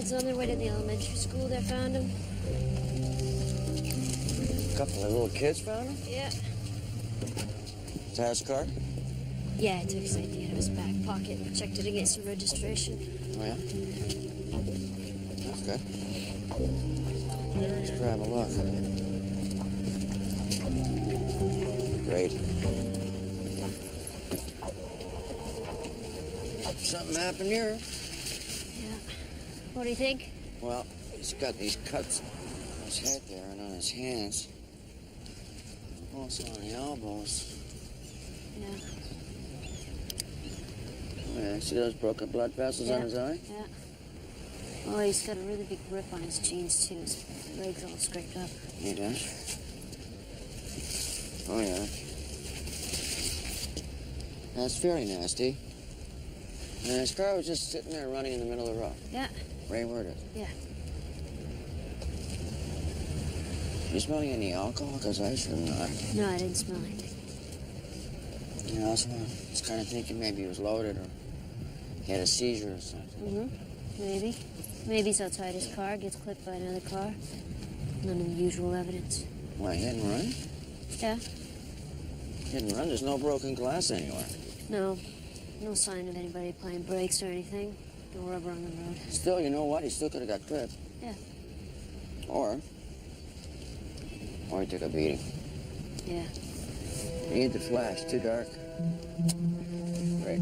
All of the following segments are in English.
kids on their way to the elementary school that found him. A couple of little kids found him? Yeah. Is that his car? Yeah, I took his ID out of his back pocket and checked it against the registration. Oh, yeah? That's good. Let's grab a look. Great. Something happened here. Yeah. What do you think? Well, he's got these cuts on his head there and on his hands. Also on the elbows. Yeah. Oh, yeah, see those broken blood vessels on his eye? Yeah. Oh, he's got a really big rip on his jeans, too. His legs all scraped up. He does? Oh, yeah. That's very nasty. And his car was just sitting there running in the middle of the road. Yeah. Right where it is. Yeah. You smelling any alcohol? Because I should not. No, I didn't smell anything. You know, so I was kind of thinking maybe he was loaded or he had a seizure or something. Mm-hmm. Maybe. Maybe he's outside his car, gets clipped by another car. None of the usual evidence. Why, he didn't run? Yeah. He didn't run? There's no broken glass anywhere. No. No sign of anybody applying brakes or anything. No rubber on the road. Still, you know what? He still could have got clipped. Yeah. Or he took a beating. Yeah. He hit the flash. Too dark. Right.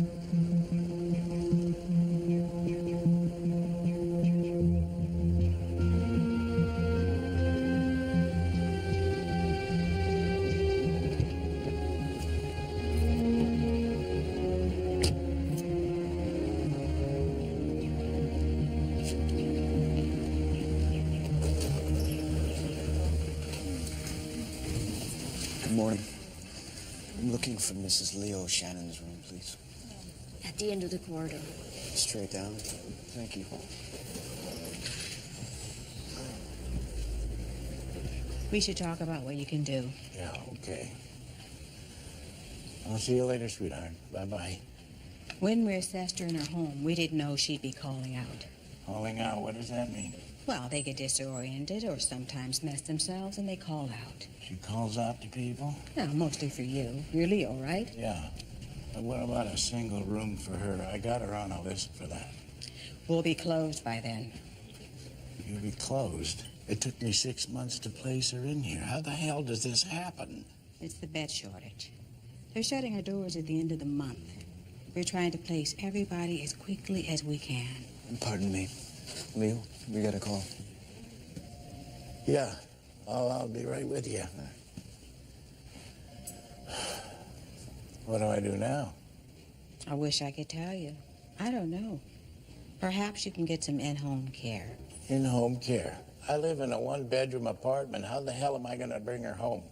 Good morning. I'm looking for Mrs. Leo Shannon's room, please. At the end of the corridor. Straight down. Thank you. We should talk about what you can do. Yeah, okay. I'll see you later, sweetheart. Bye-bye. When we assessed her in her home, we didn't know she'd be calling out. Calling out, what does that mean? Well, they get disoriented or sometimes mess themselves and they call out. She calls out to people? Yeah, mostly for you. You're Leo, right? Yeah. But what about a single room for her? I got her on a list for that. We'll be closed by then. You'll be closed? It took me 6 months to place her in here. How the hell does this happen? It's the bed shortage. They're shutting our doors at the end of the month. We're trying to place everybody as quickly as we can. Pardon me. Leo, we got a call. Yeah. I'll be right with you. What do I do now? I wish I could tell you. I don't know. Perhaps you can get some in-home care. In-home care? I live in a one-bedroom apartment. How the hell am I going to bring her home?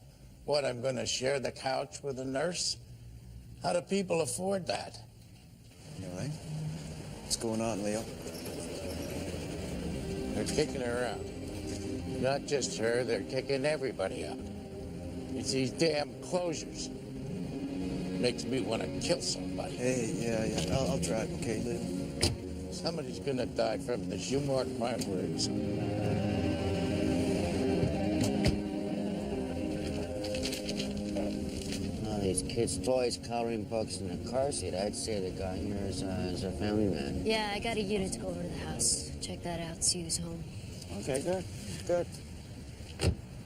What, I'm going to share the couch with a nurse? How do people afford that? You all right? What's going on, Leo? They're kicking her out. Not just her, they're kicking everybody out. It's these damn closures. Makes me want to kill somebody. Hey, yeah. I'll drive, okay, Leo? Somebody's gonna die from this. You mark my words. These kids' toys, coloring books, and a car seat. I'd say the guy here is a family man. Yeah, I got a unit to go over to the house. Check that out, see who's home. Okay, good. Good.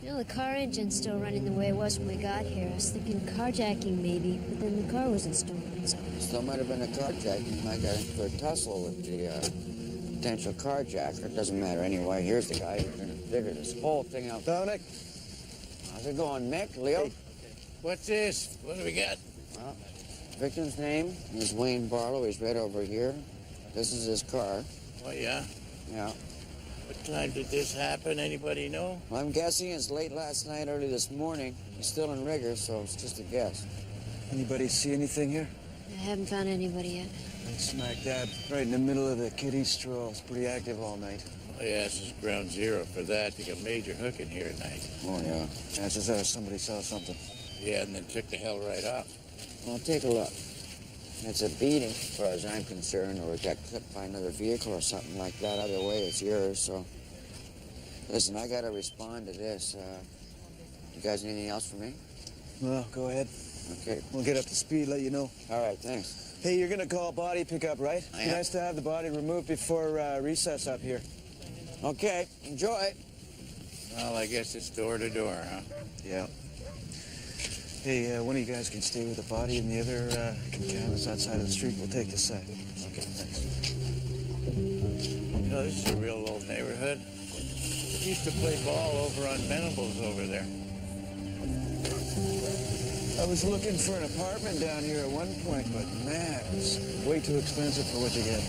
You know, the car engine's still running the way it was when we got here. I was thinking carjacking maybe, but then the car wasn't stolen, so... Still might have been a carjacking. Might get into a tussle with the potential carjacker. It doesn't matter anyway. Here's the guy who's going to figure this whole thing out. Dominic? How's it going, Mick? Leo? Hey, what's this? What do we got? Well, victim's name is Wayne Barlow. He's right over here. This is his car. Oh, yeah? Yeah. What time did this happen? Anybody know? Well, I'm guessing it's late last night, early this morning. He's still in rigor, so it's just a guess. Anybody see anything here? I haven't found anybody yet. Smack dab, right in the middle of the kiddie stroll. It's pretty active all night. Oh, yeah, this is ground zero for that. They got major hooking here at night. Oh, yeah. Chances are somebody saw something. Yeah, and then took the hell right off. Well, take a look. It's a beating, as far as I'm concerned, or it got clipped by another vehicle or something like that. Either way, it's yours, so... Listen, I gotta respond to this. You guys anything else for me? Well, go ahead. Okay. We'll get up to speed, let you know. All right, thanks. Hey, you're gonna call body pickup, right? I am. Nice to have the body removed before recess up here. Okay, enjoy. Well, I guess it's door to door, huh? Yeah. Hey, one of you guys can stay with the body, and the other can canvas outside of the street. We'll take the side. Okay, thanks. You know, this is a real old neighborhood. We used to play ball over on Venables over there. I was looking for an apartment down here at one point, but man, it's way too expensive for what you get.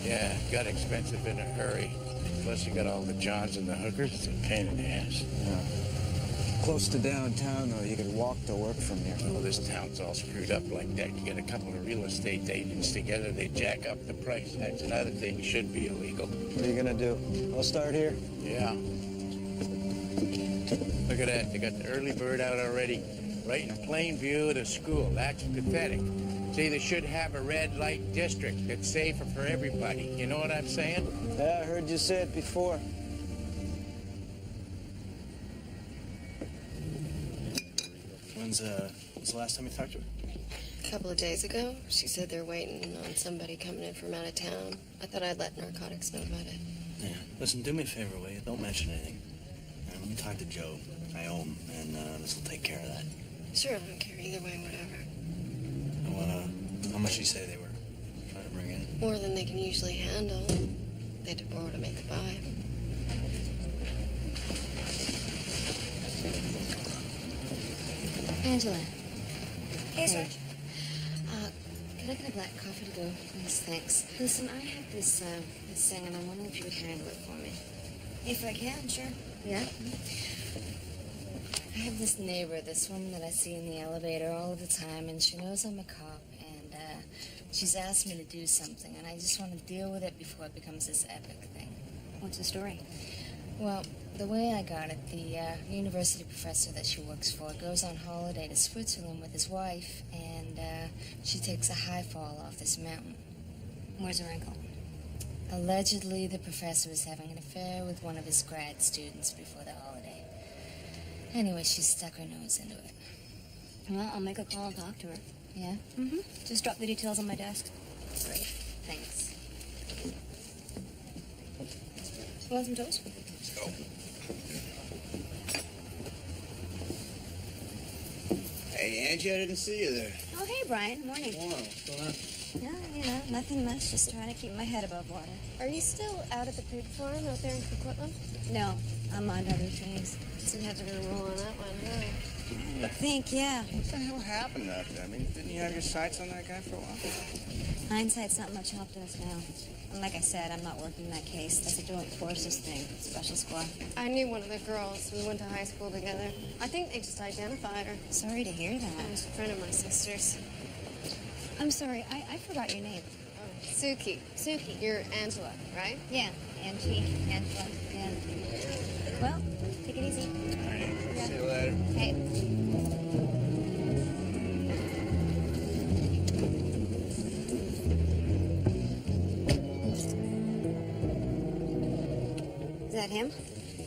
Yeah, it got expensive in a hurry. Plus, you got all the Johns and the hookers. It's a pain in the ass. Yeah. Close to downtown, though, you could walk to work from here. Well, this town's all screwed up like that. You get a couple of real estate agents together, they jack up the price. That's another thing, should be illegal. What are you gonna do? I'll start here. Yeah. Look at that, they got the early bird out already, right in plain view of the school. That's pathetic. See, they should have a red light district that's safer for everybody. You know what I'm saying? Yeah, I heard you say it before. When's the last time you talked to her? A couple of days ago, she said they're waiting on somebody coming in from out of town. I thought I'd let narcotics know about it. Yeah. Listen, do me a favor, will you? Don't mention anything. Let me talk to Joe. I owe him, and this will take care of that. Sure, I don't care either way, whatever. How much did you say they were trying to bring in? More than they can usually handle. They had to borrow to make a buy. Angela. Hey, Sarge. Can I get a black coffee to go, please? Thanks. Listen, I have this thing, and I'm wondering if you would handle it for me. If I can, sure. Yeah? I have this neighbor, this woman that I see in the elevator all of the time, and she knows I'm a cop, and she's asked me to do something, and I just want to deal with it before it becomes this epic thing. What's the story? Well, the way I got it, the university professor that she works for goes on holiday to Switzerland with his wife, and she takes a high fall off this mountain. Where's her ankle? Allegedly, the professor was having an affair with one of his grad students before the holiday. Anyway, she stuck her nose into it. Well, I'll make a call and talk to her. Yeah? Mm-hmm. Just drop the details on my desk. Great. Thanks. You want some toast? Go. Hey, Angie, I didn't see you there. Oh, hey, Brian. Morning. Wow, what's going on? No, nothing much. Just trying to keep my head above water. Are you still out at the pig farm out there in Coquitlam? No, I'm on other things. So you have to go roll on that one, huh? I think, yeah. What the hell happened out there? I mean, didn't you have your sights on that guy for a while? Hindsight's not much help to us now. And like I said, I'm not working that case. That's a joint forces thing, special squad. I knew one of the girls. We went to high school together. I think they just identified her. Sorry to hear that. I was a friend of my sister's. I'm sorry, I forgot your name. Oh, Suki. Suki, you're Angela, right? Yeah, Angie, Angela, yeah. Well, take it easy. All right. Yeah. See you later. Hey. Is that him?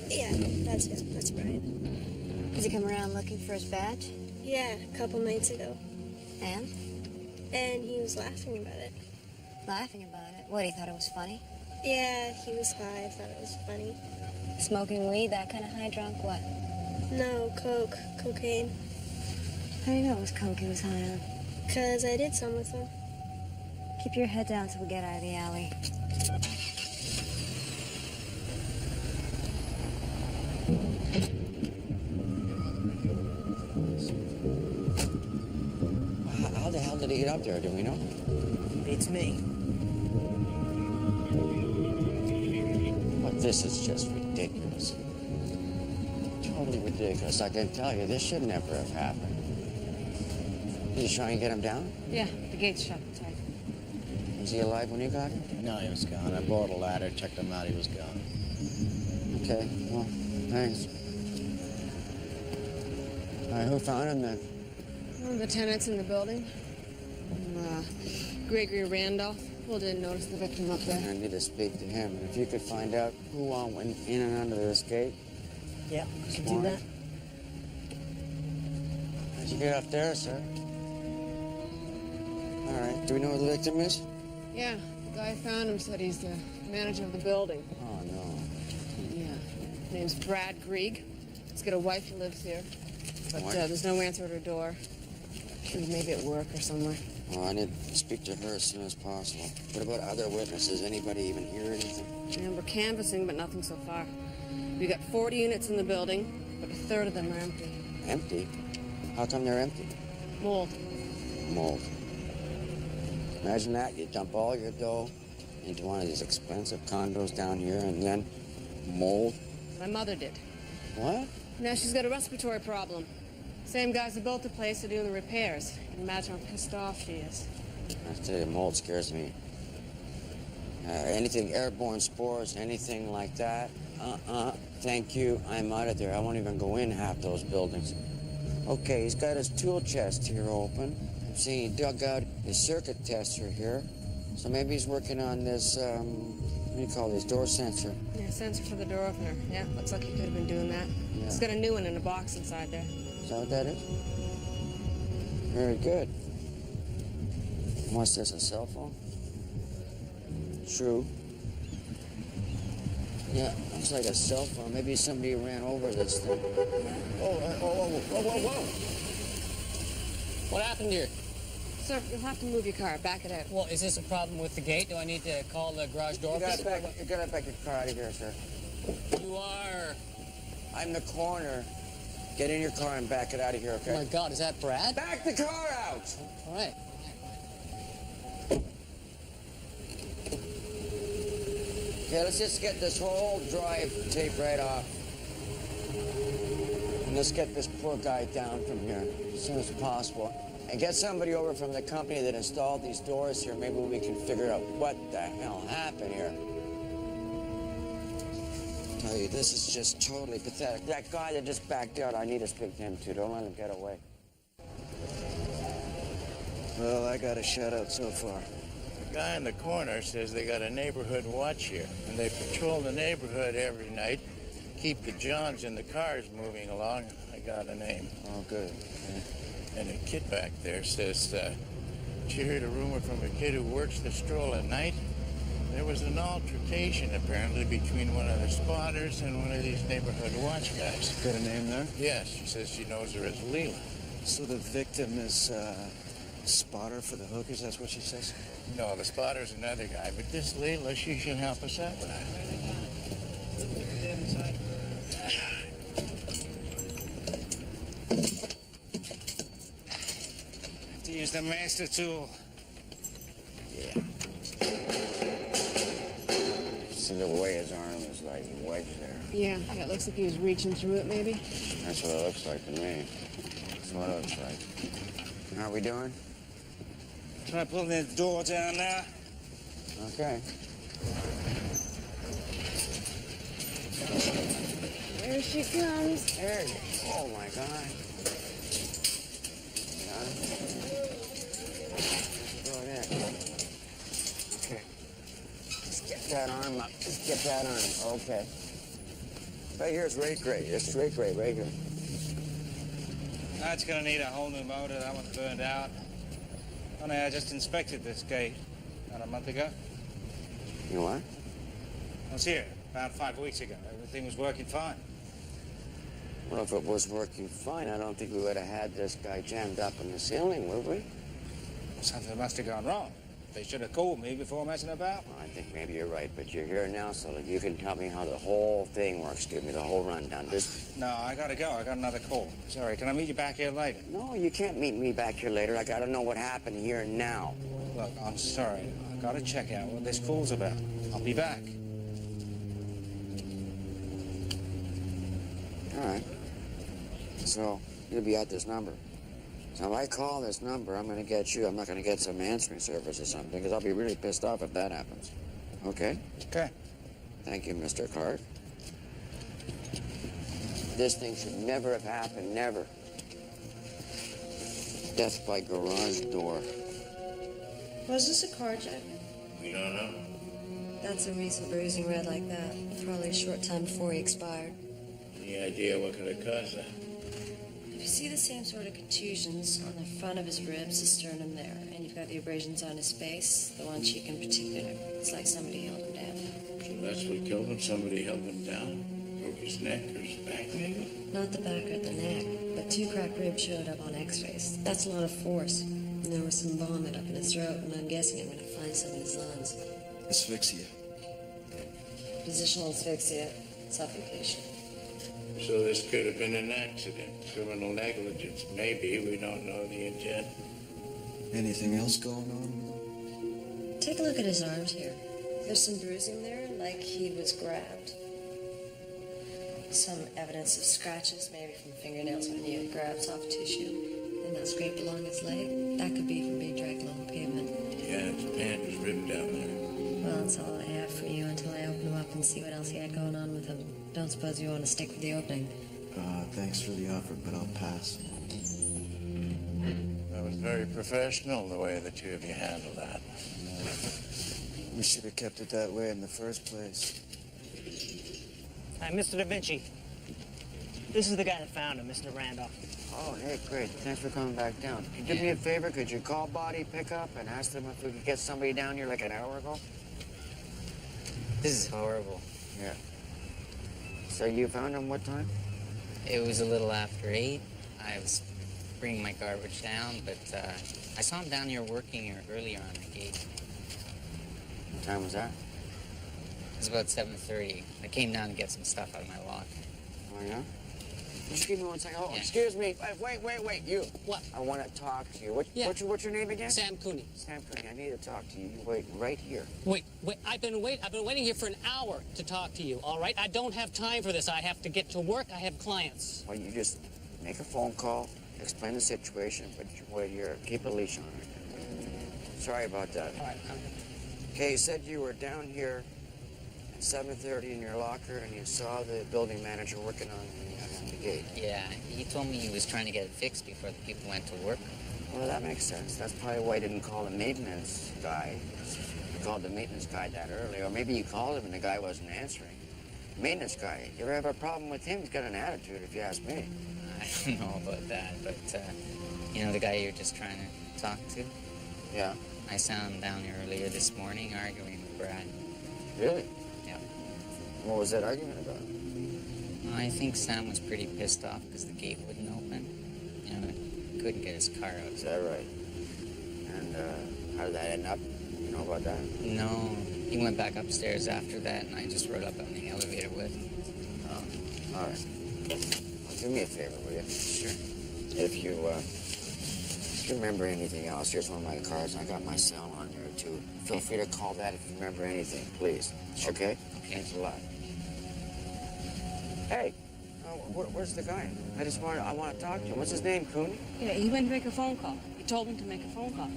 Yeah, that's him. That's Brian. Did he come around looking for his badge? Yeah, a couple nights ago. And? And he was laughing about it. Laughing about it. What, he thought it was funny? Yeah, he was high. I thought it was funny. Smoking weed, that kind of high drunk, what? No, coke, cocaine. How do you know it was coke he was high on? 'Cause I did some with him. Keep your head down till we get out of the alley. How the hell did he get up there? Do we know? Beats me. But this is just ridiculous. Totally ridiculous. I can tell you, this should never have happened. Did you try and get him down? Yeah, the gate's shut. Tight. Was he alive when you got him? No, he was gone. I borrowed a ladder, checked him out, he was gone. Okay, well, thanks. All right, who found him then? One of the tenants in the building. Gregory Randolph. Well, didn't notice the victim up there. I need to speak to him. And if you could find out who all went in and under this gate. Yeah, I can do that. How'd you get up there, sir? All right. Do we know who the victim is? Yeah, the guy who found him said he's the manager of the building. Oh, no. Yeah. His name's Brad Grieg. He's got a wife who lives here. But What? there's no answer at her door. Maybe at work or somewhere. Well, I need to speak to her as soon as possible. What about other witnesses? Anybody even hear anything? And we're canvassing, but nothing so far. We got 40 units in the building, but a third of them are empty. Empty? How come they're empty? Mold. Mold. Imagine that. You dump all your dough into one of these expensive condos down here and then mold. My mother did. What? Now she's got a respiratory problem. Same guys who built the place are doing the repairs. You can imagine how pissed off she is. I tell you, mold scares me. Anything airborne spores, anything like that, thank you, I'm out of there. I won't even go in half those buildings. Okay, he's got his tool chest here open. I'm seeing he dug out his circuit tester here. So maybe he's working on this, what do you call this, door sensor? Yeah, sensor for the door opener. Yeah, looks like he could have been doing that. Yeah. He's got a new one in a box inside there. Is that what that is? Very good. What's this, a cell phone? True. Yeah, looks like a cell phone. Maybe somebody ran over this thing. Whoa. What happened here? Sir, you'll have to move your car. Back it out. Well, is this a problem with the gate? Do I need to call the garage door? You gotta back your car out of here, sir. You are... I'm the coroner. Get in your car and back it out of here, okay? Oh, my God, is that Brad? Back the car out! All right. Okay, let's just get this whole drive tape right off. And let's get this poor guy down from here as soon as possible. And get somebody over from the company that installed these doors here. Maybe we can figure out what the hell happened here. I tell you, this is just totally pathetic. That guy that just backed out, I need to speak to him too. Don't let him get away. Well, I got a shout-out so far. The guy in the corner says they got a neighborhood watch here, and they patrol the neighborhood every night, keep the Johns and the cars moving along. I got a name. Oh, good. Okay. And a kid back there says, she heard a rumor from a kid who works the stroll at night. There was an altercation, apparently, between one of the spotters and one of these neighborhood watch guys. Got a name there? Yes, she says she knows her as Leela. So the victim is spotter for the hookers, that's what she says? No, the spotter's another guy, but this Leela, she should help us out with that. Have to use the master tool. Yeah. See the way his arm is like wedged there. Yeah, it looks like he was reaching through it, maybe. That's what it looks like to me. That's what it looks like. How are we doing? Try pulling the door down now. Okay. There she comes. There you go. Oh, my God. Go there. Okay. Just get that arm up. Just get that arm. Okay. Right here's rate grade. It's rate grade right here. That's gonna need a whole new motor. That one's burned out. Honey, I just inspected this gate about a month ago. You know what? I was here about 5 weeks ago. Everything was working fine. Well, if it was working fine, I don't think we would have had this guy jammed up in the ceiling, would we? Something must have gone wrong. They should have called me before messing about. Well, I think maybe you're right, but you're here now, so that you can tell me how the whole thing works. Give me the whole rundown. No, I gotta go. I got another call. Sorry, can I meet you back here later? No, you can't meet me back here later. I gotta know what happened here and now. Look, I'm sorry. I gotta check out what this call's about. I'll be back. All right. So, you'll be at this number. So if I call this number, I'm going to get you. I'm not going to get some answering service or something, because I'll be really pissed off if that happens. Okay? Okay. Thank you, Mr. Clark. This thing should never have happened, never. Death by garage door. Was this a carjack? We don't know. That's a recent bruising red like that. Probably a short time before he expired. Any idea what could have caused that? You see the same sort of contusions on the front of his ribs, his sternum there. And you've got the abrasions on his face, the one cheek in particular. It's like somebody held him down. So that's what killed him? Somebody held him down? Broke his neck or his back, maybe? Not the back or the neck, but 2 cracked ribs showed up on x-rays. That's a lot of force. And there was some vomit up in his throat, and I'm guessing I'm going to find some in his lungs. Asphyxia. Positional asphyxia, suffocation. So this could have been an accident. Criminal negligence, maybe. We don't know the intent. Anything else going on? Take a look at his arms here. There's some bruising there, like he was grabbed. Some evidence of scratches, maybe from fingernails when he grabbed soft tissue. And that scraped along his leg. That could be from being dragged along the pavement. Yeah, his pant was ripped down there. Well, that's all I have for you until I open him up and see what else he had going on with him. Don't suppose you want to stick with the opening. Thanks for the offer, but I'll pass. That was very professional, the way the two of you handled that. We should have kept it that way in the first place. Hi, Mr. Da Vinci. This is the guy that found him, Mr. Randolph. Oh, hey, great. Thanks for coming back down. Could you do me a favor? Could you call Body Pickup and ask them if we could get somebody down here like an hour ago? This is horrible. Yeah. So you found him what time? It was a little after 8. I was bringing my garbage down, but I saw him down here working here earlier on the gate. What time was that? It was about 7:30. I came down to get some stuff out of my locker. Oh, yeah? Just give me 1 second. Oh, Yeah. excuse me. Wait. You. What? I want to talk to you. Yeah. What's your name again? Sam Cooney. Sam Cooney. I need to talk to you. You wait right here. Wait. I've been waiting here for an hour to talk to you, all right? I don't have time for this. I have to get to work. I have clients. Well, you just make a phone call, explain the situation, but you wait here. Keep a leash on her. Sorry about that. All right. Okay, you said you were down here at 7:30 in your locker, and you saw the building manager working on the gate. Yeah, he told me he was trying to get it fixed before the people went to work. Well, that makes sense. That's probably why he didn't call the maintenance guy. You called the maintenance guy that early, or maybe you called him and the guy wasn't answering. Maintenance guy, you ever have a problem with him? He's got an attitude, if you ask me. I don't know about that, but, you know the guy you're just trying to talk to? Yeah. I saw him down here earlier this morning arguing with Brad. Really? Yeah. What was that argument about? I think Sam was pretty pissed off because the gate wouldn't open. You know, he couldn't get his car out. Is that right? And how did that end up? You know about that? No, he went back upstairs after that, and I just rode up on the elevator with him. Oh, all right. Well, do me a favor, will you? Sure. If you remember anything else, here's one of my cards. I got my cell on there, too. Feel free to call that if you remember anything, please. Sure. Okay? Okay. Thanks a lot. Hey, where's the guy? I want to talk to him. What's his name, Cooney? Yeah, he went to make a phone call. You told him to make a phone call.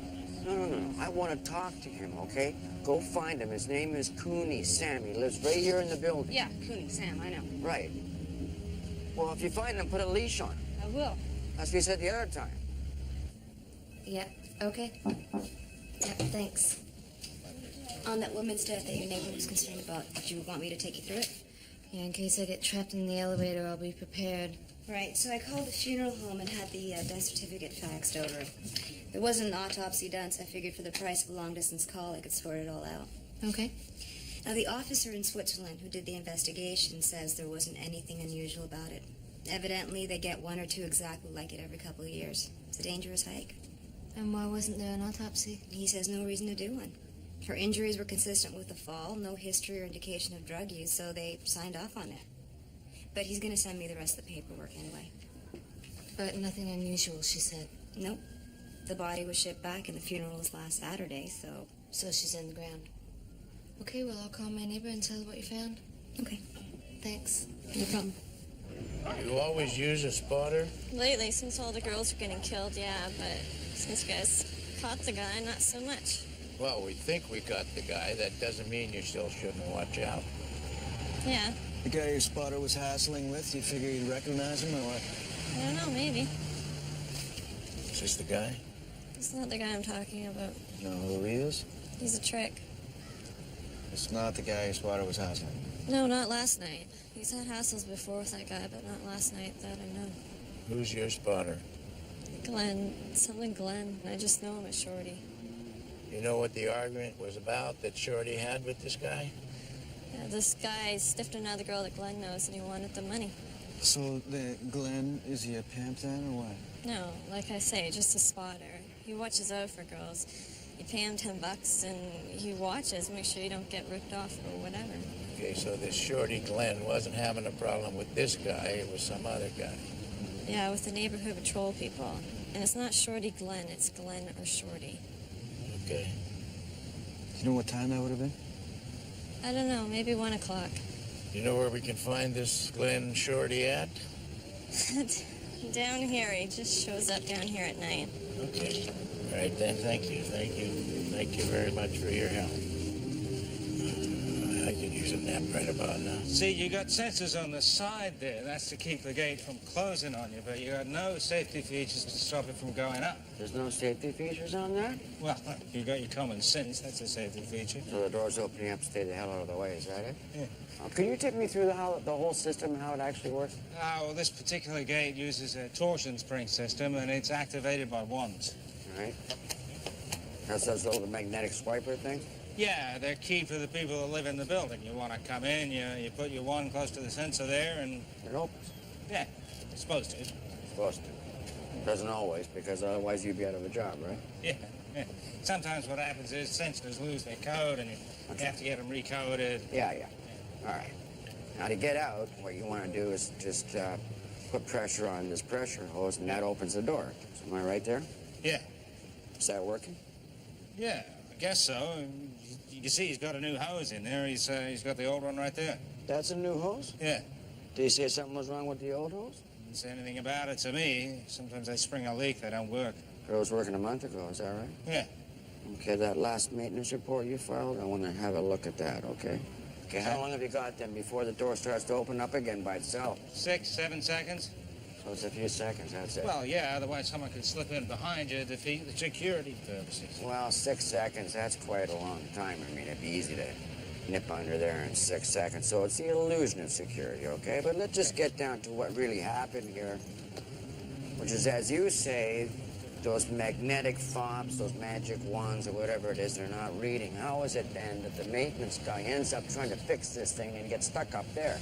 No. I want to talk to him, okay? Go find him. His name is Cooney Sam. He lives right here in the building. Yeah, Cooney, Sam, I know. Right. Well, if you find him, put a leash on him. I will. That's what you said the other time. Yeah, okay. Yeah, thanks. On that woman's death that your neighbor was concerned about, did you want me to take you through it? Yeah, in case I get trapped in the elevator, I'll be prepared. Right, so I called the funeral home and had the death certificate faxed over. There wasn't an autopsy done, so I figured for the price of a long-distance call, I could sort it all out. Okay. Now, the officer in Switzerland who did the investigation says there wasn't anything unusual about it. Evidently, they get 1 or 2 exactly like it every couple of years. It's a dangerous hike. And why wasn't there an autopsy? He says no reason to do one. Her injuries were consistent with the fall, no history or indication of drug use, so they signed off on it. But he's going to send me the rest of the paperwork anyway. But nothing unusual, she said. Nope. The body was shipped back and the funeral was last Saturday, so... So she's in the ground. Okay, well, I'll call my neighbor and tell her what you found. Okay. Thanks. No problem. You always use a spotter? Lately, since all the girls are getting killed, yeah, but since you guys caught the guy, not so much. Well, we think we got the guy. That doesn't mean you still shouldn't watch out. Yeah. The guy your spotter was hassling with, you figure you'd recognize him or what? I don't know, maybe. Is this the guy? He's not the guy I'm talking about. You know who he is? He's a trick. It's not the guy your spotter was hassling. No, not last night. He's had hassles before with that guy, but not last night, that I know. Who's your spotter? Glenn. Something Glenn. I just know him as Shorty. You know what the argument was about that Shorty had with this guy? Yeah, this guy stiffed another girl that Glenn knows, and he wanted the money. So, Glenn, is he a pimp then, or what? No, like I say, just a spotter. He watches out for girls. You pay him $10, and he watches, make sure you don't get ripped off or whatever. Okay, so this Shorty Glenn wasn't having a problem with this guy, it was some other guy. Yeah, with the neighborhood patrol people. And it's not Shorty Glenn, it's Glenn or Shorty. Okay. Do you know what time that would have been? I don't know, maybe 1 o'clock. You know where we can find this Glenn Shorty at? Down here, he just shows up down here at night. Okay. All right, then, thank you. Thank you very much for your help. I could use a nap right about now. See, you got sensors on the side there. That's to keep the gate from closing on you, but you got no safety features to stop it from going up. There's no safety features on that? Well, you got your common sense. That's a safety feature. So the door's open, you have to stay the hell out of the way, is that it? Yeah. Can you take me through the whole system and how it actually works? Well, this particular gate uses a torsion spring system, and it's activated by wands. All right. That's those little magnetic swiper things? Yeah, they're key for the people that live in the building. You want to come in, you put your wand close to the sensor there, and... It opens. Yeah, it's supposed to. Supposed to. Doesn't always, because otherwise you'd be out of a job, right? Yeah. Sometimes what happens is sensors lose their code, and you have to get them recoded. Yeah. All right. Now, to get out, what you want to do is just put pressure on this pressure hose, and that opens the door. So am I right there? Yeah. Is that working? Yeah, I guess so. You can see he's got a new hose in there. He's got the old one right there. That's a new hose? Yeah. Did you say something was wrong with the old hose? Didn't say anything about it to me. Sometimes they spring a leak, they don't work. It was working a month ago, is that right? Yeah. Okay, that last maintenance report you filed, I want to have a look at that, okay? Okay, how long have you got then before the door starts to open up again by itself? 6, 7 seconds. So it's a few seconds, that's it. Well, yeah, otherwise someone could slip in behind you to defeat the security purposes. Well, 6 seconds, that's quite a long time. I mean, it'd be easy to nip under there in 6 seconds. So it's the illusion of security, okay? But let's just get down to what really happened here, which is, as you say, those magnetic fobs, those magic wands, or whatever it is, they're not reading. How is it then that the maintenance guy ends up trying to fix this thing and gets stuck up there?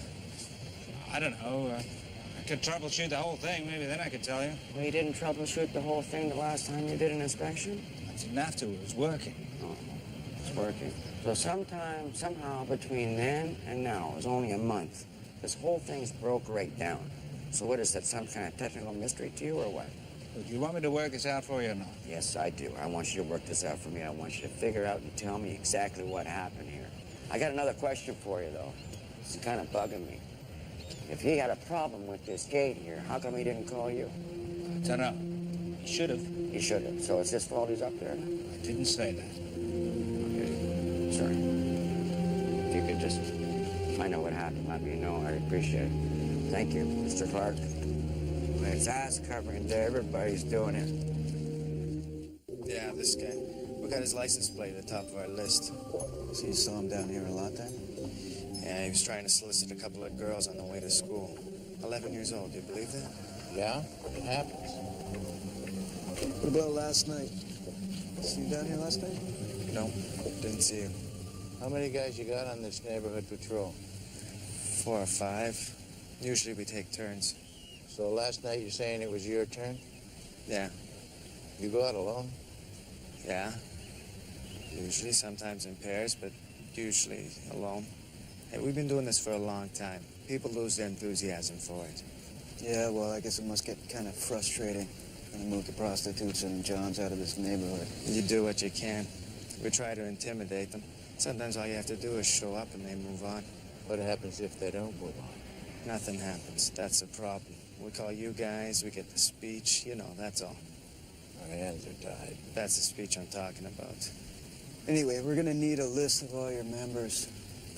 I don't know. I could troubleshoot the whole thing. Maybe then I could tell you. Well, you didn't troubleshoot the whole thing the last time you did an inspection? I didn't have to. It was working. Oh, it's working. So somehow between then and now, it was only a month, this whole thing's broke right down. So what is that, some kind of technical mystery to you or what? Do you want me to work this out for you or not? Yes, I do. I want you to work this out for me. I want you to figure out and tell me exactly what happened here. I got another question for you, though. It's kind of bugging me. If he had a problem with this gate here, how come he didn't call you? I don't know. He should have. He should have. So it's his fault he's up there? I didn't say that. Okay. Sorry. If you could just find out what happened, let me know. I'd appreciate it. Thank you, Mr. Clark. It's ass covering there. Everybody's doing it. Yeah, this guy. We got his license plate at the top of our list. So you saw him down here a lot then? Yeah, he was trying to solicit a couple of girls on the way to school. 11 years old, do you believe that? Yeah, it happens. What about last night? See you down here last night? No, didn't see you. How many guys you got on this neighborhood patrol? 4 or 5. Usually we take turns. So last night you're saying it was your turn? Yeah. You go out alone? Yeah. Usually, sometimes in pairs, but usually alone. Hey, we've been doing this for a long time. People lose their enthusiasm for it. Yeah, well, I guess it must get kind of frustrating when you move the prostitutes and Johns out of this neighborhood. You do what you can. We try to intimidate them. Sometimes all you have to do is show up and they move on. What happens if they don't move on? Nothing happens. That's the problem. We call you guys, we get the speech, you know, that's all. Our hands are tied. That's the speech I'm talking about. Anyway, we're gonna need a list of all your members.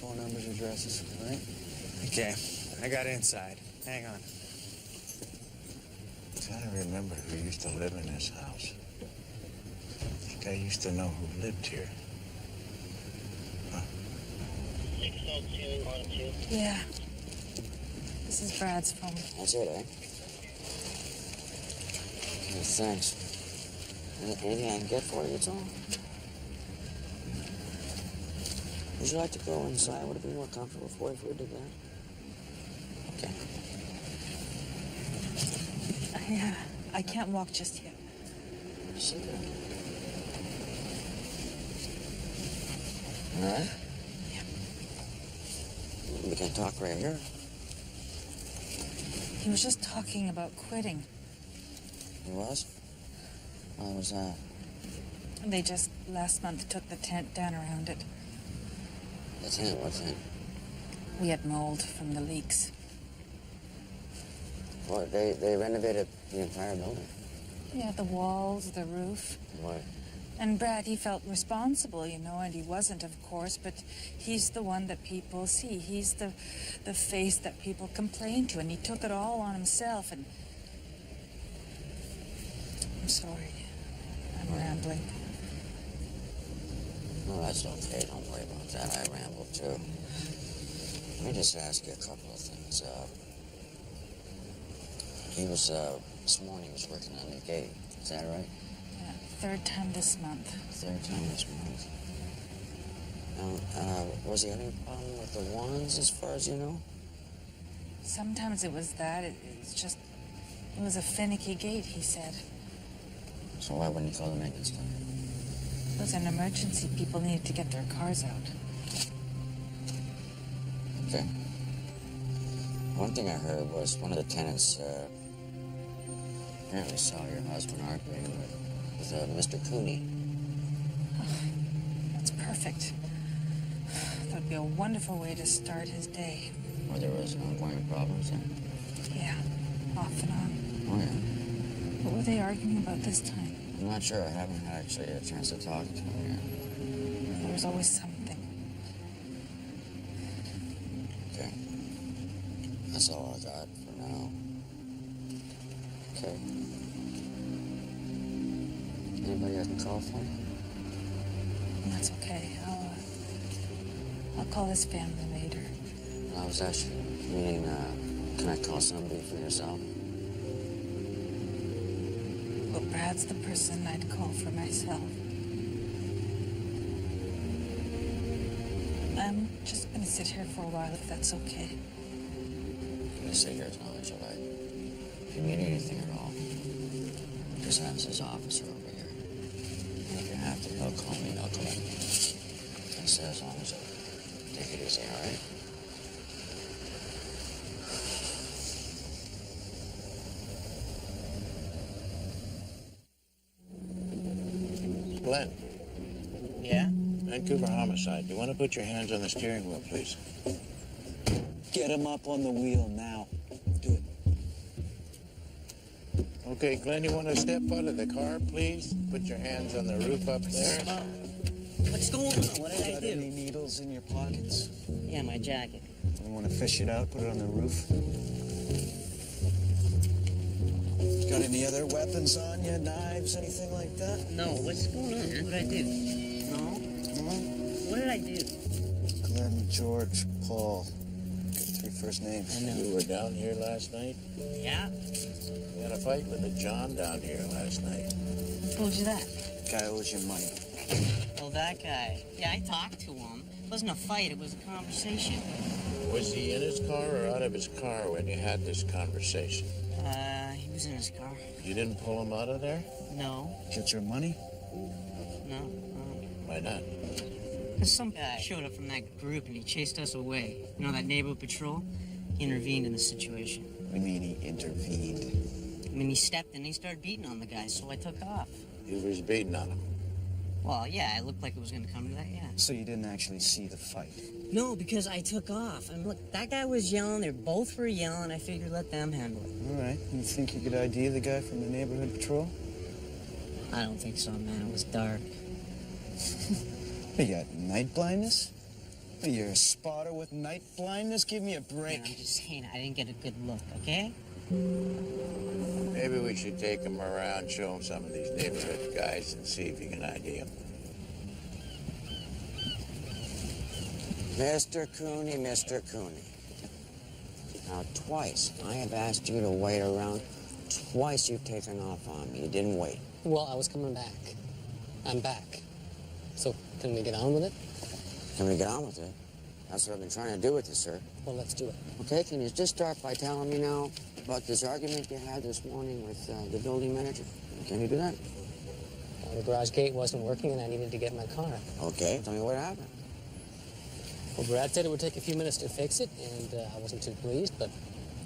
Phone numbers, addresses, all right? Okay, I got inside. Hang on. I'm trying to remember who used to live in this house. like I used to know who lived here. Huh? 60212. Yeah. This is Brad's phone. That's it, eh? Okay, thanks. Anything I can get for you, Tom? Would you like to go inside? Would it be more comfortable for you if we did that? Okay. I can't walk just yet. Sit down. All right? Yeah. We can talk right here. He was just talking about quitting. He was? Why was that? They just last month took the tent down around it. The tent? What tent? We had mold from the leaks. What, they renovated the entire building? Yeah, the walls, the roof. Why? And Brad, he felt responsible, you know, and he wasn't, of course, but he's the one that people see. He's the face that people complain to, and he took it all on himself, and... I'm sorry. I'm rambling. No, that's okay. Don't worry about that. I ramble, too. Let me just ask you a couple of things. He was, this morning he was working on the gate. Is that right? Yeah, third time this month. Third time this month. Was he having a problem with the wands, as far as you know? Sometimes it was that. It was a finicky gate, he said. So why wouldn't he call the maintenance guy? It was an emergency. People needed to get their cars out. Okay. One thing I heard was one of the tenants, apparently saw your husband arguing with Mr. Cooney. Oh, that's perfect. That would be a wonderful way to start his day. Or there was ongoing problems then? Yeah, off and on. Oh, yeah. What were they arguing about this time? I'm not sure. I haven't had actually a chance to talk to him yet. There was always something. Okay. That's all I got for now. Okay. Anybody I can call for? That's okay. I'll call his family later. I was actually meaning, can I call somebody for yourself? Well, Brad's the person I'd call for myself. I'm just gonna sit here for a while, if that's okay. I'm gonna sit here as long as you like. If you need anything at all, just ask his officer over here. And if you have to, he'll call me, I'll call him. I said as long as you take it easy, all right? Glenn. Yeah? Vancouver homicide. You want to put your hands on the steering wheel, please? Get him up on the wheel now. Do it. Okay, Glenn, you want to step out of the car, please? Put your hands on the roof up there. What's going on? What did I Got do? any needles in your pockets? Yeah, my jacket. You want to fish it out, put it on the roof? Got any other weapons on you? Knives, anything like that? No, what's going on, man? What did I do? No? What did I do? Glenn, George, Paul. Got 3 first names. I know. You were down here last night? Yeah? We had a fight with a John down here last night. Who told you that? Guy owes you money. Oh, that guy. Yeah, I talked to him. It wasn't a fight, it was a conversation. Was he in his car or out of his car when you had this conversation? He was in his car. You didn't pull him out of there? No. Get your money? No. Why not? Because some guy showed up from that group and he chased us away. You know, that neighborhood patrol? He intervened in the situation. What do you mean he intervened? I mean, he stepped in and he started beating on the guy, so I took off. He was beating on him. Well, yeah, it looked like it was going to come to that, yeah. So you didn't actually see the fight? No, because I took off. I mean, look, that guy was yelling. They both were yelling. I figured let them handle it. All right. You think you could ID the guy from the neighborhood patrol? I don't think so, man. It was dark. You got night blindness? You're a spotter with night blindness? Give me a break. Yeah, I'm just saying, I didn't get a good look, okay? Hey, Maybe we should take him around, show him some of these neighborhood guys, and see if you can ID him. Mr. Cooney, Mr. Cooney. Now, twice I have asked you to wait around. Twice you've taken off on me. You didn't wait. Well, I was coming back. I'm back. So, can we get on with it? Can we get on with it? That's what I've been trying to do with you, sir. Well, let's do it. Okay, can you just start by telling me now about this argument you had this morning with the building manager? Can you do that? Well, the garage gate wasn't working and I needed to get my car. Okay, tell me what happened. Well, Brad said it would take a few minutes to fix it, and I wasn't too pleased, but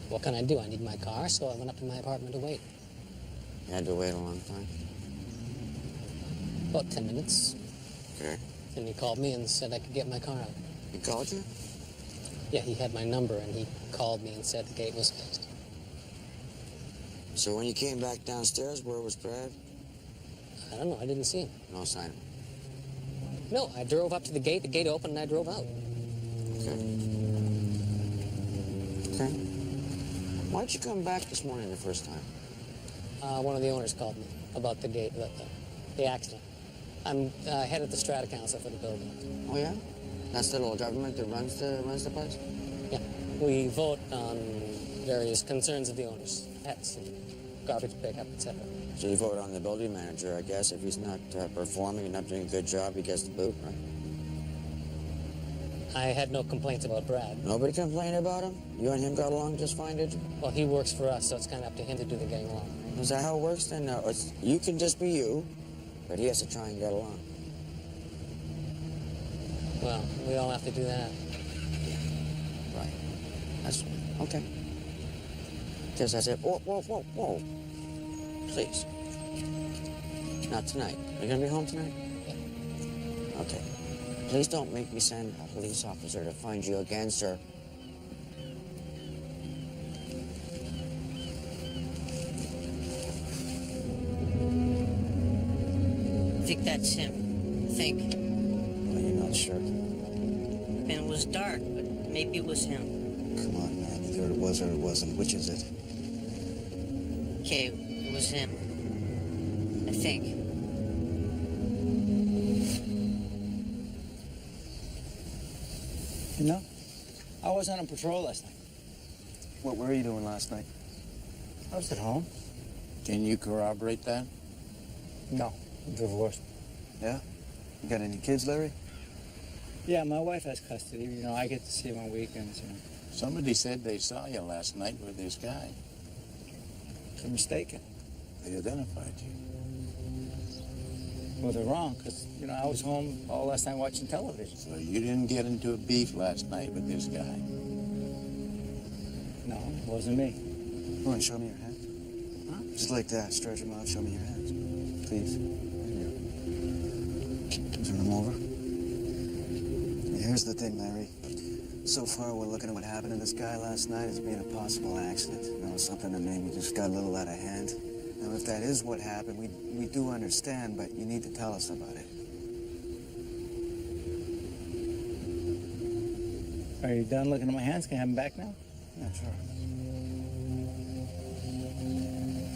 what can I do? I need my car, so I went up to my apartment to wait. You had to wait a long time? About 10 minutes. Okay. And he called me and said I could get my car out. He called you? Yeah, he had my number, and he called me and said the gate was fixed. So when you came back downstairs, where was Brad? I don't know, I didn't see him. No sign of him. No, I drove up to the gate opened, and I drove out. Okay. Okay. Why'd you come back this morning the first time? One of the owners called me about the gate, the accident. I'm head of the Strata Council for the building. Oh, yeah? That's the little government that runs the place? Yeah. We vote on various concerns of the owners, pets, and garbage pickup, etc. So you vote on the building manager, I guess. If he's not performing and not doing a good job, he gets the boot, right? I had no complaints about Brad. Nobody complained about him? You and him got along just fine, did you? Well, he works for us, so it's kind of up to him to do the getting along. Is that how it works then? No, you can just be you, but he has to try and get along. Well, we all have to do that. Right. That's okay. Just that's it. Whoa, whoa, whoa, whoa. Please. Not tonight. Are you gonna be home tonight? Yeah. Okay. Please don't make me send a police officer to find you again, sir. I think that's him. I think. Well, you're not sure. And it was dark, but maybe it was him. Come on, man. Either it was or it wasn't. Which is it? Okay, it was him. I think. You know, I wasn't on patrol last night. What were you doing last night? I was at home. Can you corroborate that? No, I'm divorced. Yeah? You got any kids, Larry? Yeah, my wife has custody. You know, I get to see him on weekends. You know. Somebody said they saw you last night with this guy. They're mistaken. They identified you. Well, they're wrong, because, you know, I was home all last night watching television. So you didn't get into a beef last night with this guy? No, it wasn't me. Go on, show me your hands. Huh? Just like that. Stretch them out. Show me your hands. Please. Turn them over. Here's the thing, Larry. So far, we're looking at what happened to this guy last night as being a possible accident. You know, something that maybe just got a little out of hand. Now, if that is what happened, we do understand, but you need to tell us about it. Are you done looking at my hands? Can I have them back now? Yeah, sure.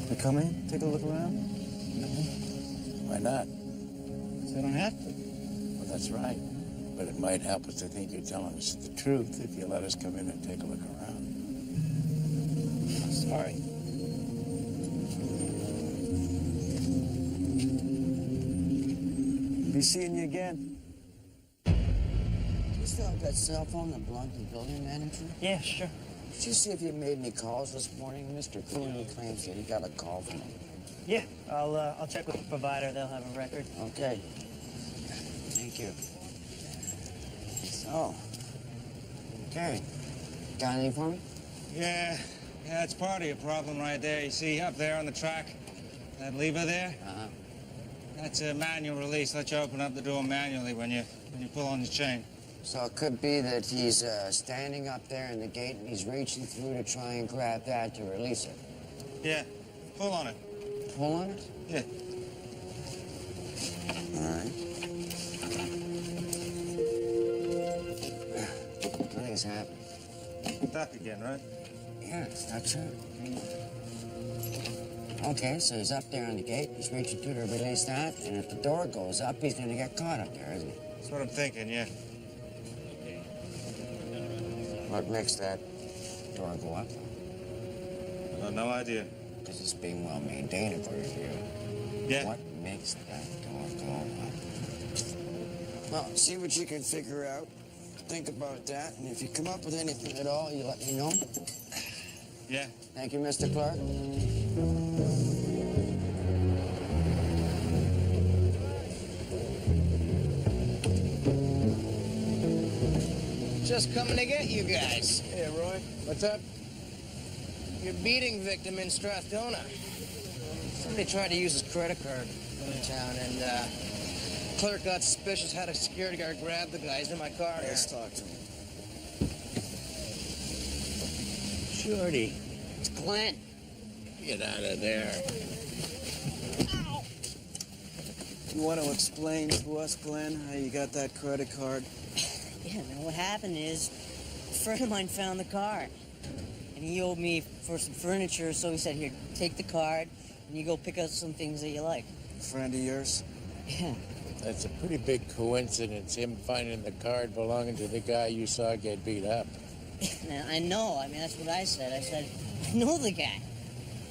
We come in, take a look around? No. Why not? Because I don't have to. Well, that's right. But it might help us to think you're telling us the truth if you let us come in and take a look around. Sorry. Be seeing you again. Do you still have that cell phone that belonged to the building manager? Yeah, sure. Did you see if you made any calls this morning? Mr. Cooney claims that he got a call from him. Yeah, I'll check with the provider. They'll have a record. Okay. Thank you. So, okay. Got anything for me? Yeah, it's part of your problem right there. You see up there on the track, that lever there? Uh-huh. That's a manual release. Let you open up the door manually when you pull on the chain. So it could be that he's standing up there in the gate and he's reaching through to try and grab that to release it. Yeah, pull on it. Pull on it? Yeah. All right. Nothing's happening. Stuck again, right? Yeah, that's it. Okay, so he's up there on the gate. He's reaching through to release that, and if the door goes up, he's gonna get caught up there, isn't he? That's what I'm thinking, yeah. What makes that door go up? No idea. Because it's being well maintained, according to you. Yeah. What makes that door go up? Well, see what you can figure out. Think about that, and if you come up with anything at all, you let me know. Yeah. Thank you, Mr. Clark. Just coming to get you guys. Hey, Roy. What's up? Your beating victim in Strathcona. Somebody tried to use his credit card in town, and clerk got suspicious, had a security guard grab the guys in my car. Let's talk to him. Shorty, it's Glenn. Get out of there. You want to explain to us, Glenn, how you got that credit card? Yeah, man, what happened is a friend of mine found the card. And he owed me for some furniture, so he said, here, take the card, and you go pick out some things that you like. A friend of yours? Yeah. That's a pretty big coincidence, him finding the card belonging to the guy you saw get beat up. Now, I know. I mean, that's what I said. I said, I know the guy.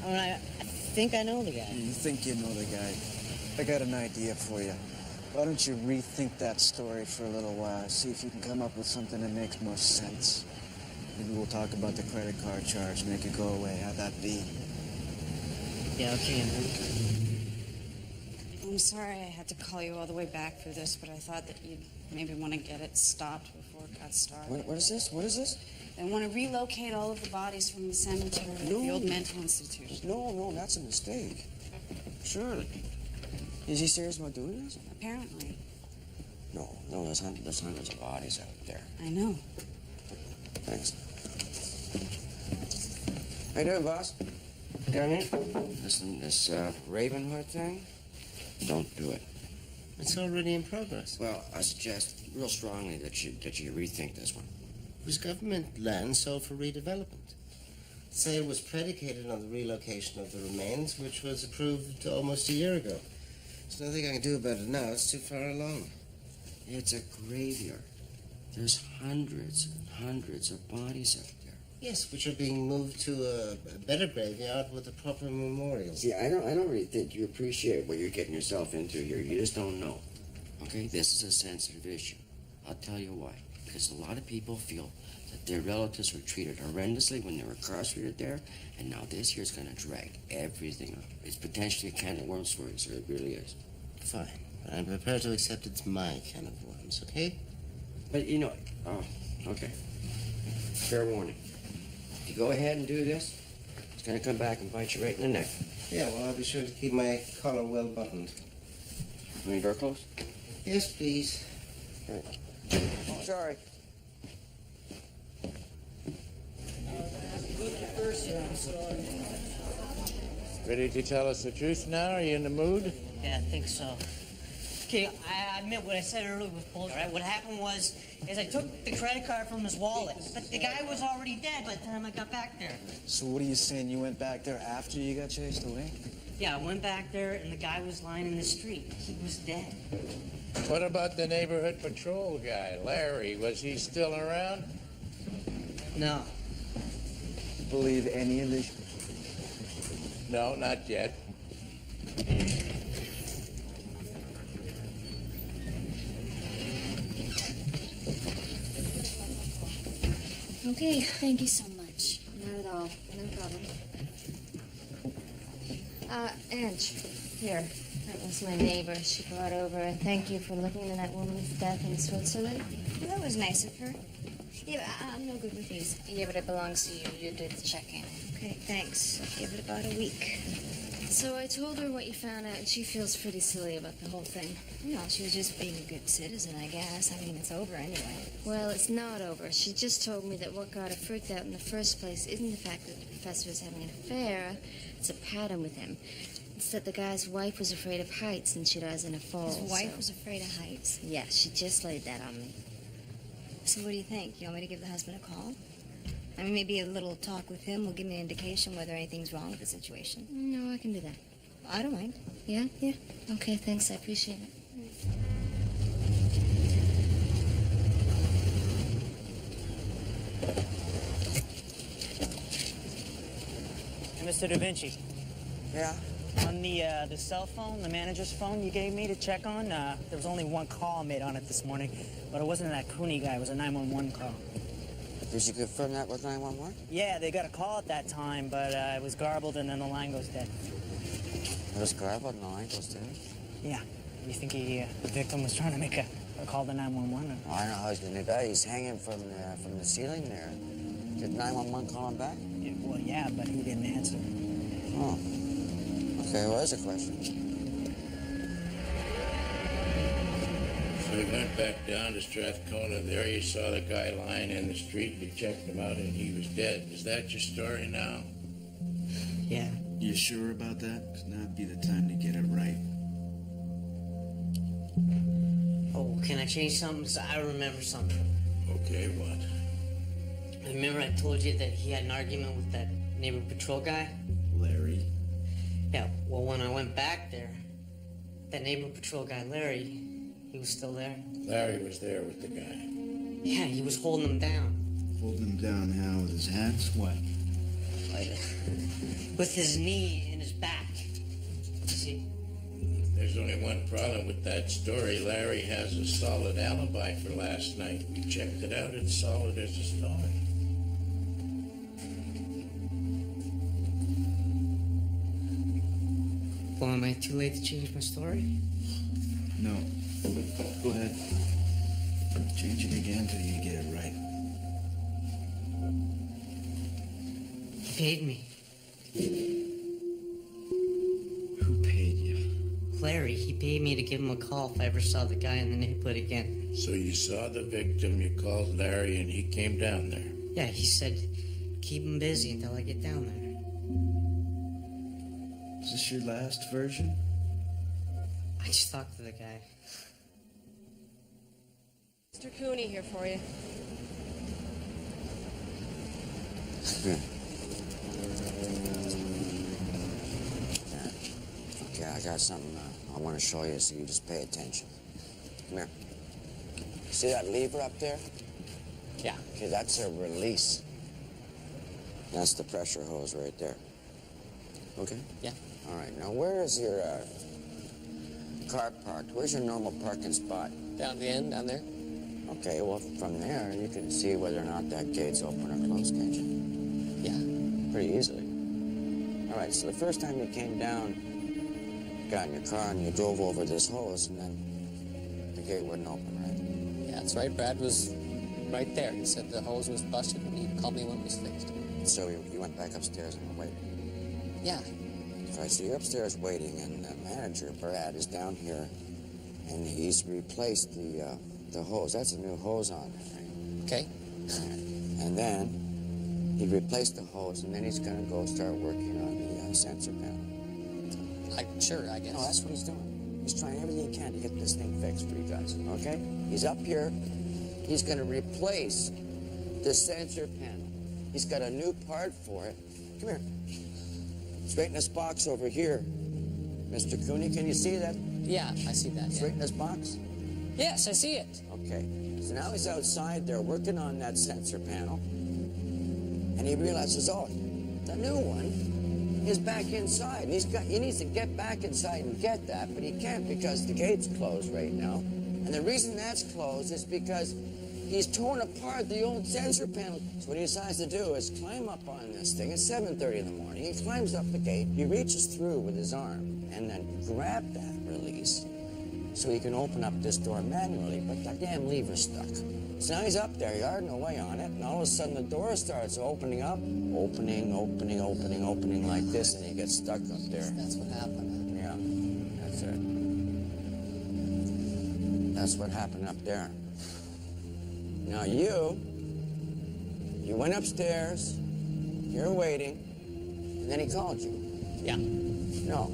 I mean, I think I know the guy. You think you know the guy. I got an idea for you. Why don't you rethink that story for a little while? See if you can come up with something that makes more sense. Maybe we'll talk about the credit card charge, make it go away. How'd that be? Yeah, okay. I'm sorry I had to call you all the way back for this, but I thought that you'd maybe want to get it stopped before it got started. What is this? What is this? They want to relocate all of the bodies from the cemetery to the old mental institution. No, that's a mistake. Surely. Is he serious about doing this? Apparently. No, there's hundreds of bodies out there. I know. Thanks. How you doing, boss? Down here? Listen, this Ravenhood thing, don't do it. It's already in progress. Well, I suggest real strongly that you rethink this one. It was government land sold for redevelopment. The sale was predicated on the relocation of the remains, which was approved almost a year ago. There's nothing I can do about it now. It's too far along. It's a graveyard. There's hundreds and hundreds of bodies out there. Yes, which are being moved to a better graveyard with the proper memorials. See, I don't really think you appreciate what you're getting yourself into here. You just don't know. Okay? This is a sensitive issue. I'll tell you why. Because a lot of people feel that their relatives were treated horrendously when they were incarcerated there, and now this here's going to drag everything up. It's potentially a can of worms for you, sir. It really is. Fine. I'm prepared to accept it's my can of worms, okay? But, okay. Fair warning. If you go ahead and do this, it's going to come back and bite you right in the neck. Yeah, well, I'll be sure to keep my collar well buttoned. Want your door closed? Yes, please. Right. Sorry. Ready to tell us the truth now? Are you in the mood? Yeah, I think so. Okay, I admit what I said earlier was bullshit. All right, what happened was, I took the credit card from his wallet, but the guy was already dead by the time I got back there. So what are you saying? You went back there after you got chased away? Yeah, I went back there, and the guy was lying in the street. He was dead. What about the neighborhood patrol guy, Larry? Was he still around? No. Believe any of this? No, not yet. Okay, thank you so much. Not at all. No problem. Ange, here. That was my neighbor. She brought over. Thank you for looking into that woman's death in Switzerland. Well, that was nice of her. Yeah, but I'm no good with these. Yeah, but it belongs to you. You did the check-in. Okay, thanks. I'll give it about a week. So I told her what you found out, and she feels pretty silly about the whole thing. You know, she was just being a good citizen, I guess. I mean, it's over anyway. Well, it's not over. She just told me that what got her freaked out in the first place isn't the fact that the professor was having an affair. It's a pattern with him. It's that the guy's wife was afraid of heights, and she does in a fall. His wife was afraid of heights? Yeah, she just laid that on me. So what do you think? You want me to give the husband a call? I mean, maybe a little talk with him will give me an indication whether anything's wrong with the situation. No, I can do that. I don't mind. Yeah? Yeah. Okay, thanks. I appreciate it. Hey, Mr. Da Vinci. Yeah? On the cell phone, the manager's phone you gave me to check on, there was only one call made on it this morning, but it wasn't that Cooney guy. It was a 911 call. Did you confirm that with 911? Yeah, they got a call at that time, but it was garbled and then the line goes dead. It was garbled and the line goes dead? Yeah. You think the victim was trying to make a call to 911? Oh, I don't know how he's going to do that. He's hanging from the ceiling there. Did 911 call him back? Yeah, well, yeah, but he didn't answer. Oh. Okay, well, there's a question. So he went back down to Strathcona. There you saw the guy lying in the street. You checked him out and he was dead. Is that your story now? Yeah. You sure about that? 'Cause now'd be the time to get it right. Oh, can I change something? 'Cause I remember something. Okay, what? Remember I told you that he had an argument with that neighbor patrol guy? Larry? Yeah, well, when I went back there, that neighbor patrol guy, Larry, he was still there. Larry was there with the guy. Yeah, he was holding him down. Holding him down how? With his hands? What? With his knee in his back. See? There's only one problem with that story. Larry has a solid alibi for last night. We checked it out. It's solid as a stone. Well, am I too late to change my story? No. Go ahead. Change it again till you get it right. He paid me. Who paid you? Larry, he paid me to give him a call if I ever saw the guy in the neighborhood again. So you saw the victim, you called Larry, and he came down there. Yeah, he said, keep him busy until I get down there. Is this your last version? I just talked to the guy. Mr. Cooney here for you. Okay, I got something I want to show you, so you just pay attention. Come here. See that lever up there? Yeah. Okay, that's a release. That's the pressure hose right there. Okay? Yeah. All right, now where is your car parked? Where's your normal parking spot? Down at the end, down there. Okay, well, from there, you can see whether or not that gate's open or closed, can't you? Yeah. Pretty easily. All right, so the first time you came down, you got in your car and you drove over this hose, and then the gate wouldn't open, right? Yeah, that's right. Brad was right there. He said the hose was busted, and he called me when it was fixed. So you went back upstairs and were waiting? Yeah. All right, so you're upstairs waiting, and the manager, Brad, is down here, and he's replaced the hose. That's a new hose on it, right? Okay. All right. And then he replaced the hose, and then he's going to go start working on the sensor panel. Sure, I guess. No, that's what he's doing. He's trying everything he can to get this thing fixed for you guys, okay? He's up here. He's going to replace the sensor panel. He's got a new part for it. Come here. Straighten this box over here. Mr. Cooney, can you see that? Yeah, I see that. Straighten this box? Yes, I see it. Okay. So now he's outside there working on that sensor panel. And he realizes, oh, the new one is back inside. And he needs to get back inside and get that, but he can't because the gate's closed right now. And the reason that's closed is because he's torn apart the old sensor panel. So what he decides to do is climb up on this thing. It's 7:30 in the morning. He climbs up the gate. He reaches through with his arm and then grab that release so he can open up this door manually, but that damn lever's stuck. So now he's up there, yarding away on it, and all of a sudden the door starts opening up. Opening like this, and he gets stuck up there. That's what happened. Yeah, that's it. That's what happened up there. Now you went upstairs, you're waiting, and then he called you. Yeah. No,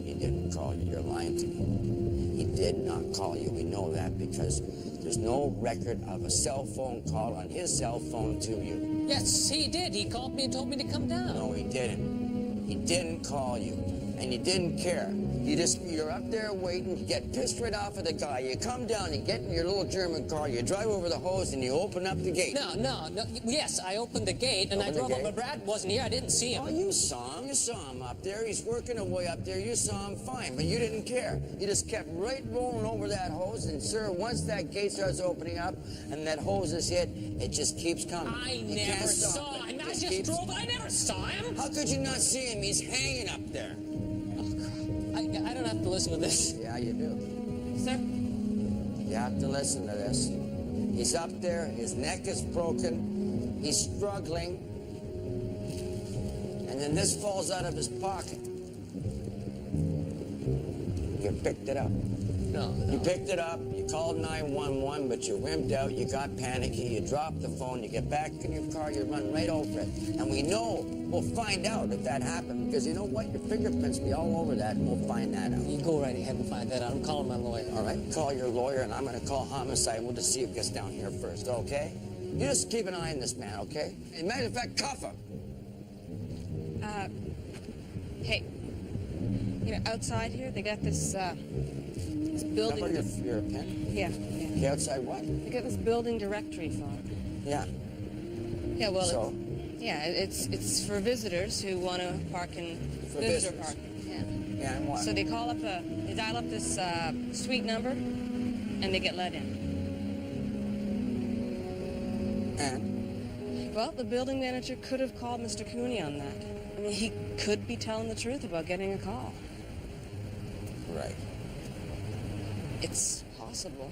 he didn't call you. You're lying to me. He did not call you. We know that because there's no record of a cell phone call on his cell phone to you. Yes, he did. He called me and told me to come down. No, he didn't. He didn't call you, and you didn't care. You're up there waiting, you get pissed right off of the guy, you come down, you get in your little German car, you drive over the hose, and you open up the gate. No. Yes, I opened the gate, and I drove up, but Brad wasn't here. I didn't see him. Oh, you saw him. You saw him up there. He's working away up there. You saw him fine, but you didn't care. You just kept right rolling over that hose, and, sir, once that gate starts opening up and that hose is hit, it just keeps coming. I never saw him. I just drove. I never saw him. How could you not see him? He's hanging up there. I don't have to listen to this. Yeah, you do. Sir? You have to listen to this. He's up there. His neck is broken. He's struggling. And then this falls out of his pocket. You picked it up. No. You picked it up, you called 911, but you wimped out, you got panicky, you dropped the phone, you get back in your car, you run right over it. And we'll find out if that happened, because you know what? Your fingerprints be all over that, and we'll find that out. You go right ahead and find that out. I'm calling my lawyer. All right, call your lawyer, and I'm going to call homicide. We'll just see who gets down here first, okay? You just keep an eye on this man, okay? As a matter of fact, cuff him. Hey, outside here, they got this building... Your pen? Yeah. The outside what? They got this building directory phone. Yeah. Yeah, well, So? it's for visitors who want to park in visitor parking. Yeah. Yeah, and what? So they dial up this suite number, and they get let in. And? Well, the building manager could have called Mr. Cooney on that. I mean, he could be telling the truth about getting a call. Right. It's possible.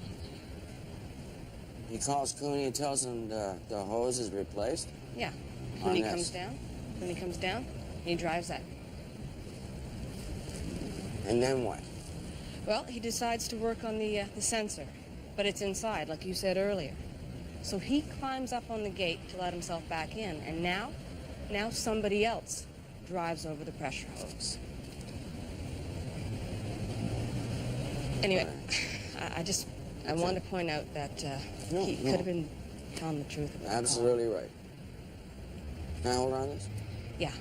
He calls Cooney and tells him the hose is replaced? Yeah. Cooney comes down, and he drives that. And then what? Well, he decides to work on the sensor, but it's inside, like you said earlier. So he climbs up on the gate to let himself back in, and now somebody else drives over the pressure hose. Anyway, I wanted to point out that he could have been telling the truth about Absolutely right. Can I hold on to this? Yeah.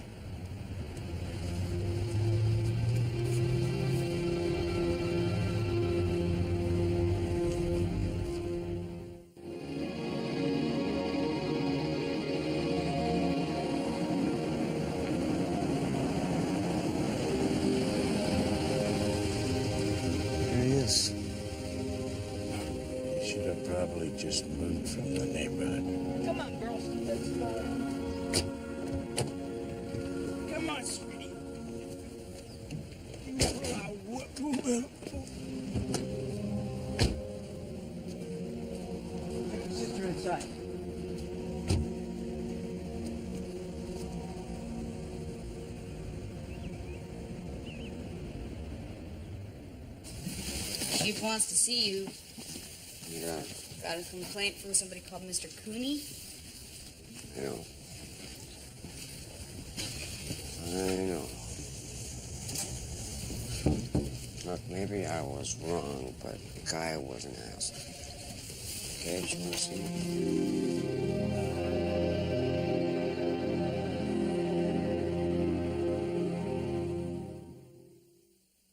Here he is. He should have probably just moved from the neighborhood. Come on, girls. Let's go. Come on, sweetie. Sister inside. Chief wants to see you. Yeah, Got a complaint from somebody called Mr. Cooney. I know. I know. Look, maybe I was wrong, but the guy wasn't asked. Okay, do you want to see him?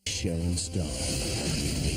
Sharon Stone.